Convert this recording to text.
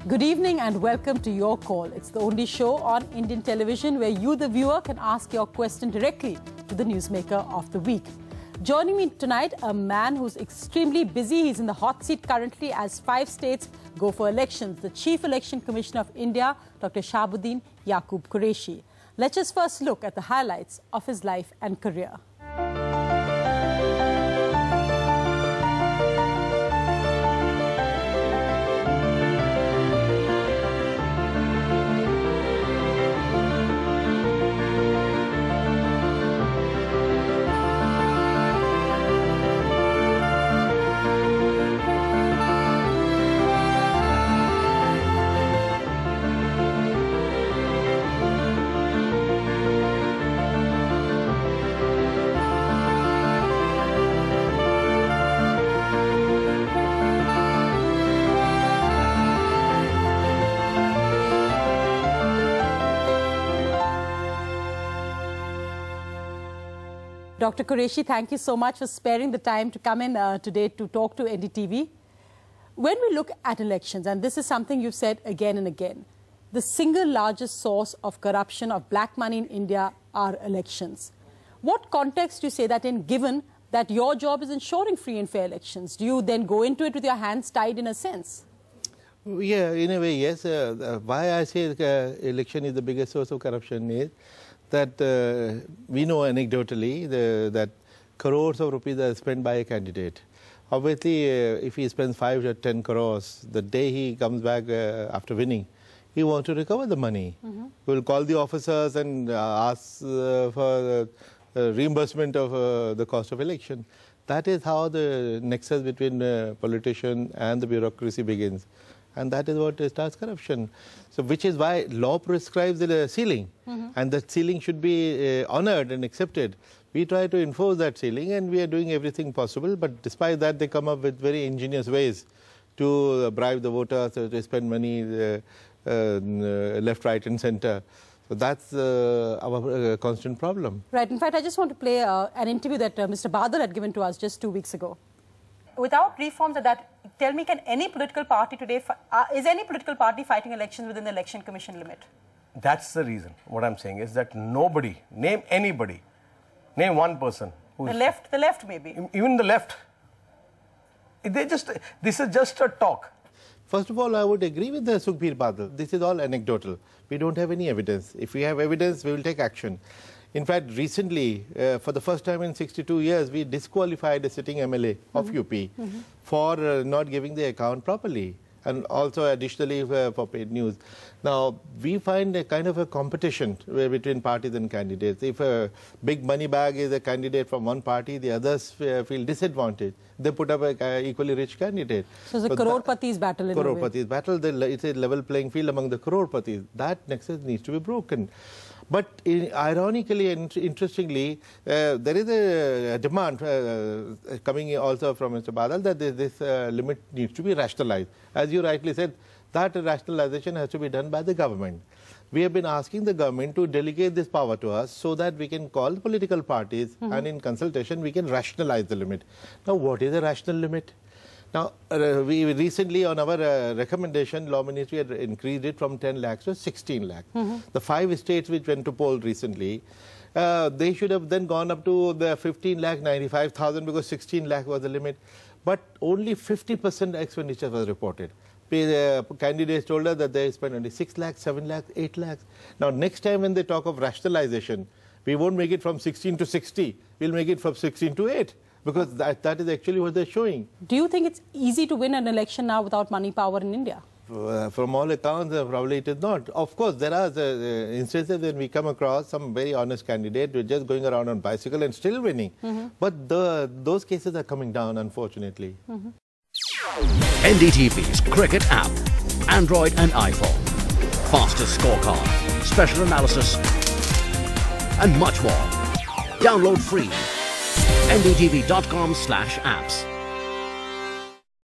Good evening and welcome to Your Call. It's the only show on Indian television where you, the viewer, can ask your question directly to the newsmaker of the week. Joining me tonight, a man who's extremely busy. He's in the hot seat currently as 5 states go for elections. The Chief Election Commissioner of India, Dr. Shahabuddin Yaqoob Qureshi. Let's just first look at the highlights of his life and career. Dr. Qureshi, thank you so much for sparing the time to come in today to talk to NDTV. When we look at elections, and this is something you've said again and again, the single largest source of corruption of black money in India are elections. What context do you say that in, given that your job is ensuring free and fair elections? Do you then go into it with your hands tied in a sense? Yeah, in a way, yes. Why I say election is the biggest source of corruption is that we know anecdotally that crores of rupees are spent by a candidate. Obviously, if he spends 5 or 10 crores, the day he comes back after winning, he wants to recover the money. He will call the officers and ask for reimbursement of the cost of election. That is how the nexus between politician and the bureaucracy begins. And that is what starts corruption. So, which is why law prescribes the ceiling, and that ceiling should be honored and accepted. We try to enforce that ceiling, and we are doing everything possible. But despite that, they come up with very ingenious ways to bribe the voters, to spend money left, right, and centre. So that's our constant problem. Right. In fact, I just want to play an interview that Mr. Badal had given to us just 2 weeks ago. Without reforms at that, tell me, can any political party today, is any political party fighting elections within the Election Commission limit? That's the reason. What I'm saying is that nobody, name anybody, name one person. The left maybe. Even the left. This is just a talk. First of all, I would agree with Sukhbir Badal. This is all anecdotal. We don't have any evidence. If we have evidence, we will take action. In fact, recently, for the first time in 62 years, we disqualified a sitting MLA of UP for not giving the account properly, and also additionally for paid news. Now, we find a kind of a competition between parties and candidates. If a big money bag is a candidate from one party, the others feel disadvantaged. They put up an equally rich candidate. So it's a crorepati's battle in a way. Crorepati's battle. It's a level playing field among the crorepatis. That nexus needs to be broken. But ironically and interestingly, there is a demand coming also from Mr. Badal that this limit needs to be rationalized. As you rightly said, that rationalization has to be done by the government. We have been asking the government to delegate this power to us so that we can call the political parties and in consultation we can rationalize the limit. Now, what is a rational limit? Now, we recently, on our recommendation, Law Ministry had increased it from 10 lakhs to 16 lakhs. The 5 states which went to poll recently, they should have then gone up to the 15 lakh 95,000 because 16 lakh was the limit. But only 50% expenditure was reported. Candidates told us that they spent only 6 lakhs, 7 lakhs, 8 lakhs. Now, next time when they talk of rationalization, we won't make it from 16 to 60. We'll make it from 16 to 8. Because that is actually what they're showing. Do you think it's easy to win an election now without money power in India? From all accounts, probably it is not. Of course, there are instances when we come across some very honest candidate who are just going around on bicycle and still winning. But those cases are coming down, unfortunately. NDTV's cricket app, Android and iPhone. Fastest scorecard, special analysis, and much more. Download free. NDTV.com/apps.